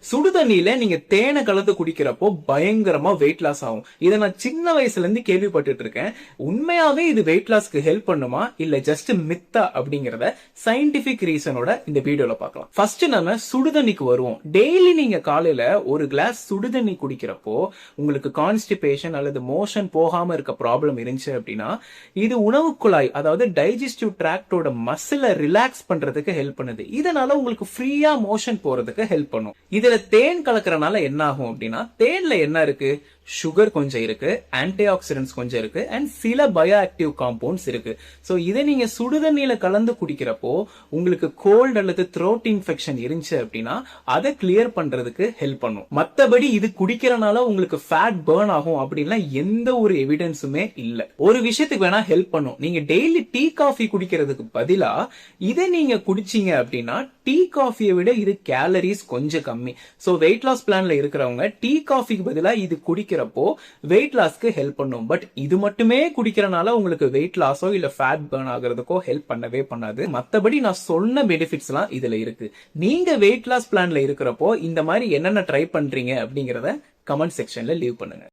சுடுதண்ணியில நீங்க தேனை கலந்து குடிக்கிறப்போ பயங்கரமா வெயிட் லாஸ் ஆகும். இதை நான் சின்ன வயசுல இருந்து கேள்விப்பட்டுட்டு இருக்கேன். உண்மையாவே இது வெயிட் லாஸ்க்கு ஹெல்ப் பண்ணுமா இல்ல ஜஸ்ட் மித்தா அப்படிங்கறத சயின்டிபிக் ரீசனோட இந்த வீடியோல பார்க்கலாம். ஃபர்ஸ்ட் நம்ம சுடுதண்ணிக்கு வருவோம். டெய்லி நீங்க காலையில ஒரு கிளாஸ் சுடுதண்ணி குடிக்கிறப்போ உங்களுக்கு கான்ஸ்டிபேஷன் அல்லது மோஷன் போகாம இருக்க ப்ராப்ளம் இருந்துச்சு அப்படின்னா இது உணவு குழாய் அதாவது டைஜஸ்டிவ் ட்ராக்டோட மசிலை ரிலாக்ஸ் பண்றதுக்கு ஹெல்ப் பண்ணுது. இதனால உங்களுக்கு ஃப்ரீயா மோஷன் போறதுக்கு ஹெல்ப் பண்ணும். இதுல தேன் கலக்கறனால என்ன ஆகும் அப்படின்னா தேன்ல என்ன இருக்கு, சுகர் கொஞ்சம் இருக்கு, ஆன்டி ஆக்சிடென்ட்ஸ் கொஞ்சம் இருக்கு அண்ட் சில பயோ ஆக்டிவ் காம்பவுண்ட்ஸ் இருக்கு. சோ இதை நீங்க சுடுதண்ணியில கலந்து குடிக்கிறப்போ உங்களுக்கு கோல்ட் அல்லது த்ரோட் இன்ஃபெக்ஷன் இருந்துச்சு அப்படின்னா அதை கிளியர் பண்றதுக்கு ஹெல்ப் பண்ணும். மத்தபடி இது குடிக்கிறனால உங்களுக்கு ஃபேட் பர்ன் ஆகும் அப்படின்னா எந்த ஒரு எவிடன்ஸுமே இல்ல. ஒரு விஷயத்துக்கு வேணா ஹெல்ப் பண்ணும். நீங்க டெய்லி டீ காஃபி குடிக்கிறதுக்கு பதிலா இதை நீங்க குடிச்சீங்க அப்படின்னா டீ காஃபியை விட இது கேலரிஸ் கொஞ்சம் கம்மி. சோ வெயிட் லாஸ் பிளான்ல இருக்கிறவங்க டீ காஃபிக்கு பதிலா இது குடிக்கிறப்போ வெயிட் லாஸ்க்கு ஹெல்ப் பண்ணும். பட் இது மட்டுமே குடிக்கிறனால உங்களுக்கு வெயிட் லாஸோ இல்ல ஃபேட் பர்ன் ஆகிறதுக்கோ ஹெல்ப் பண்ணவே பண்ணாது. மத்தபடி நான் சொன்ன பெனிஃபிட்ஸ் எல்லாம் இதுல இருக்கு. நீங்க வெயிட் லாஸ் பிளான்ல இருக்கிறப்போ இந்த மாதிரி என்னென்ன ட்ரை பண்றீங்க அப்படிங்கறத கமெண்ட் செக்ஷன்ல லீவ் பண்ணுங்க.